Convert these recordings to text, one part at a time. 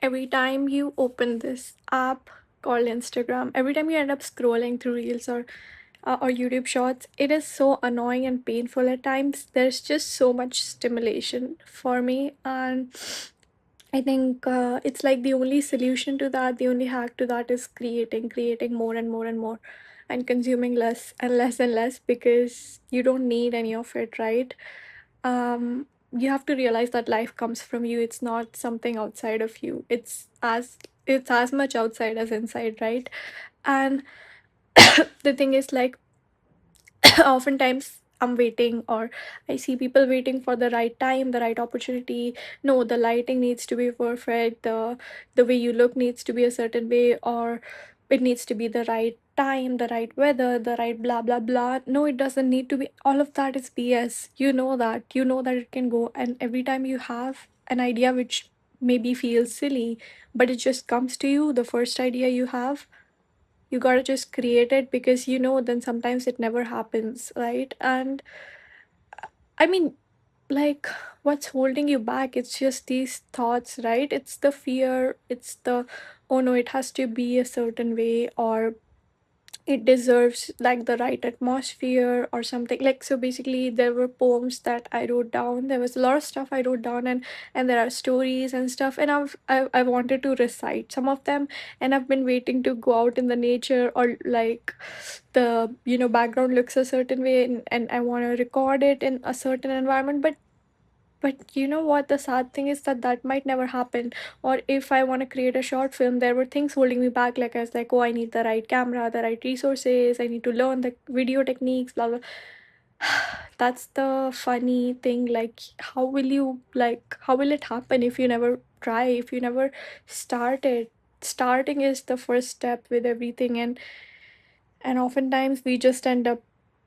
every time you open this app called Instagram, every time you end up scrolling through reels or YouTube shorts, it is so annoying and painful at times. There's just so much stimulation for me, and I think it's like the only solution to that, the only hack to that is creating more and more and more, and consuming less and less and less because you don't need any of it, right? You have to realize that life comes from you. It's not something outside of you. It's as much outside as inside, right? And the thing is, like, oftentimes I'm waiting, or I see people waiting for the right time, the right opportunity. No, the lighting needs to be perfect, the way you look needs to be a certain way, or it needs to be the right time, the right weather, the right blah blah blah. No, it doesn't need to be. All of that is BS. You know that it can go, and every time you have an idea which maybe feels silly, but it just comes to you, the first idea you have, you gotta just create it, because then sometimes it never happens, right? And I mean, like, what's holding you back? It's just these thoughts, right? It's the fear, it's the, oh no, it has to be a certain way, or it deserves like the right atmosphere or something. Like, so basically there were poems that I wrote down, there was a lot of stuff I wrote down, and there are stories and stuff, and I wanted to recite some of them, and I've been waiting to go out in the nature, or like the background looks a certain way, and I want to record it in a certain environment. But you know what? The sad thing is that that might never happen. Or if I want to create a short film, there were things holding me back. Like, I was like, oh, I need the right camera, the right resources, I need to learn the video techniques, blah blah. That's the funny thing. Like, how will it happen if you never try, if you never start it? Starting is the first step with everything, and oftentimes we just end up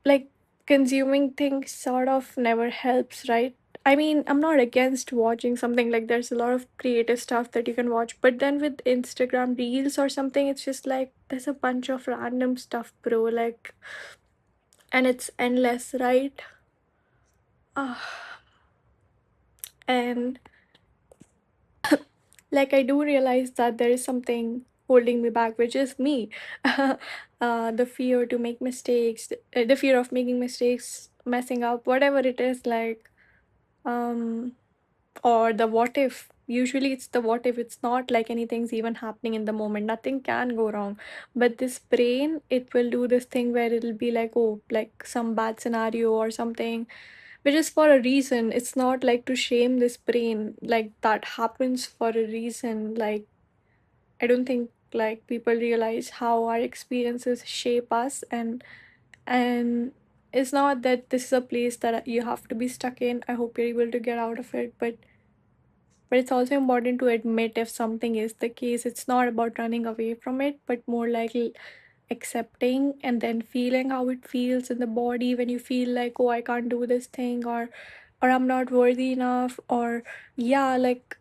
like consuming things sort of never helps, right? I mean, I'm not against watching something, like there's a lot of creative stuff that you can watch, but then with Instagram reels or something, it's just like there's a bunch of random stuff, bro, like, and it's endless, right? And like, I do realize that there is something holding me back, which is me. The fear to make mistakes, the fear of making mistakes, messing up, whatever it is, like, um or the what if. Usually it's the what if. It's not like anything's even happening in the moment, nothing can go wrong, but this brain, it will do this thing where it'll be like, oh, like some bad scenario or something, which is for a reason. It's not like to shame this brain, like that happens for a reason. Like, I don't think like people realize how our experiences shape us, and it's not that this is a place that you have to be stuck in. I hope you're able to get out of it, but it's also important to admit if something is the case. It's not about running away from it, but more like accepting and then feeling how it feels in the body when you feel like, oh, I can't do this thing, or I'm not worthy enough, or yeah, like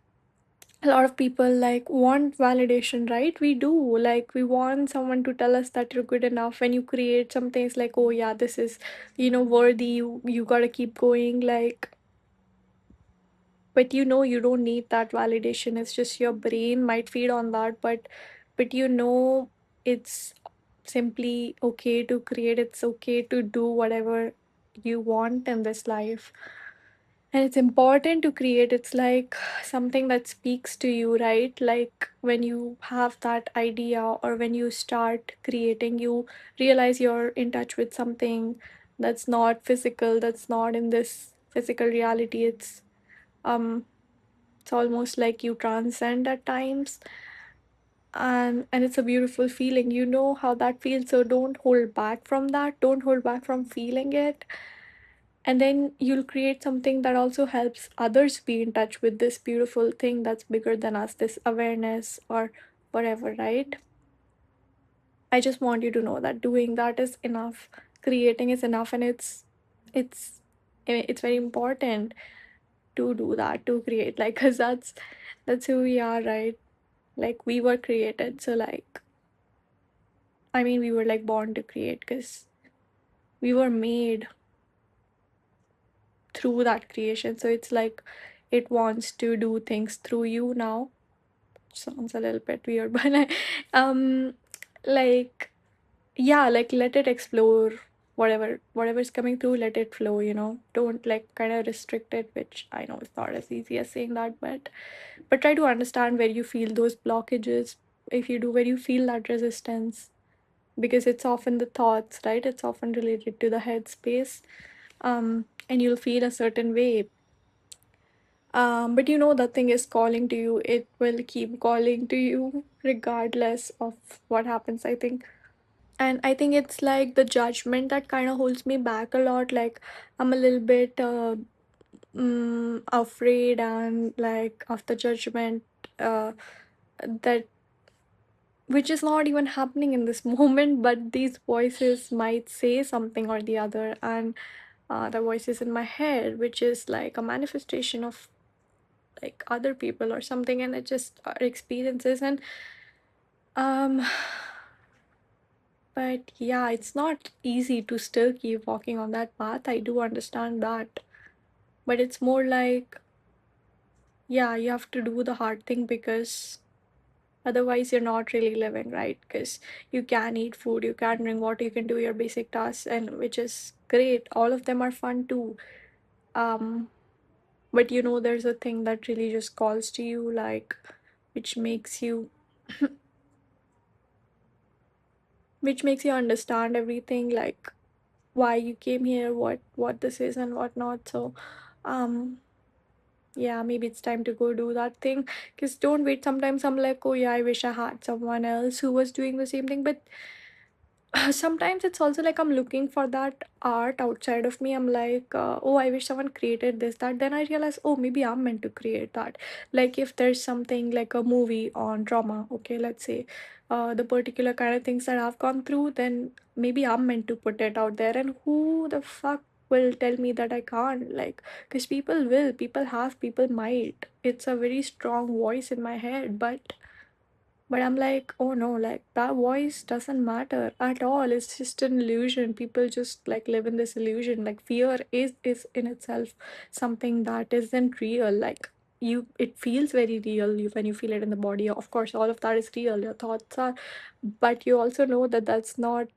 a lot of people like want validation, right? We do, like, we want someone to tell us that you're good enough. When you create something, it's like, oh yeah, this is worthy, you gotta keep going, like, but you don't need that validation. It's just your brain might feed on that, but it's simply okay to create. It's okay to do whatever you want in this life, and it's important to create. It's like something that speaks to you, right? Like, when you have that idea, or when you start creating, you realize you're in touch with something that's not physical, that's not in this physical reality. It's almost like you transcend at times, and it's a beautiful feeling. You know how that feels, so don't hold back from that. Don't hold back from feeling it. And then you'll create something that also helps others be in touch with this beautiful thing that's bigger than us, this awareness or whatever, right? I just want you to know that doing that is enough. Creating is enough, and it's it's very important to do that, to create, like, because that's who we are, right? Like, we were created, so, like, I mean, we were like born to create because we were made through that creation. So it's like it wants to do things through you now. sounds a little bit weird, but like, yeah, like let it explore whatever's coming through, let it flow, don't like kind of restrict it, which I know is not as easy as saying that, but try to understand where you feel those blockages, if you do, where you feel that resistance, because it's often the thoughts, right? It's often related to the headspace. And you'll feel a certain way. But the thing is calling to you, it will keep calling to you regardless of what happens, I think. And I think it's like the judgment that kind of holds me back a lot. Like, I'm a little bit afraid and like of the judgment, uh, that which is not even happening in this moment, but these voices might say something or the other. And the voices in my head, which is like a manifestation of like other people or something, and it just our experiences. And um but yeah, it's not easy to still keep walking on that path, I do understand that. But it's more like, yeah, you have to do the hard thing, because otherwise you're not really living, right? Because you can eat food, you can drink water, you can do your basic tasks, and which is great, all of them are fun too. um but there's a thing that really just calls to you, like, which makes you which makes you understand everything, like why you came here, what this is and whatnot. So um yeah, maybe it's time to go do that thing. Because don't wait, sometimes I'm like, oh yeah, I wish I had someone else who was doing the same thing. But sometimes it's also like I'm looking for that art outside of me. I'm like, oh, I wish someone created this, that. Then I realize, oh, maybe I'm meant to create that. Like, if there's something like a movie on trauma, okay, let's say, the particular kind of things that I've gone through, then maybe I'm meant to put it out there. And who the fuck will tell me that I can't? Like, because people will, people have, people might. It's a very strong voice in my head, but I'm like, oh no, like that voice doesn't matter at all. It's just an illusion. People just like live in this illusion. Like, fear is in itself something that isn't real. Like, it feels very real when you feel it in the body. Of course, all of that is real. Your thoughts are, but you also know that that's not.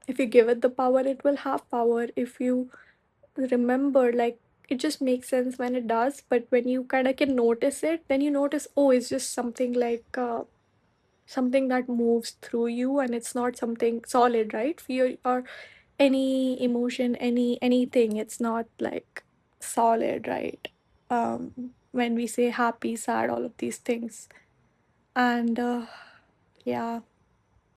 If you give it the power, it will have power. If you remember, like, it just makes sense when it does. But when you kind of can notice it, then you notice, oh, it's just something like. Something that moves through you, and it's not something solid, right? Fear or any emotion, anything, it's not like solid, right? When we say happy, sad, all of these things. And yeah,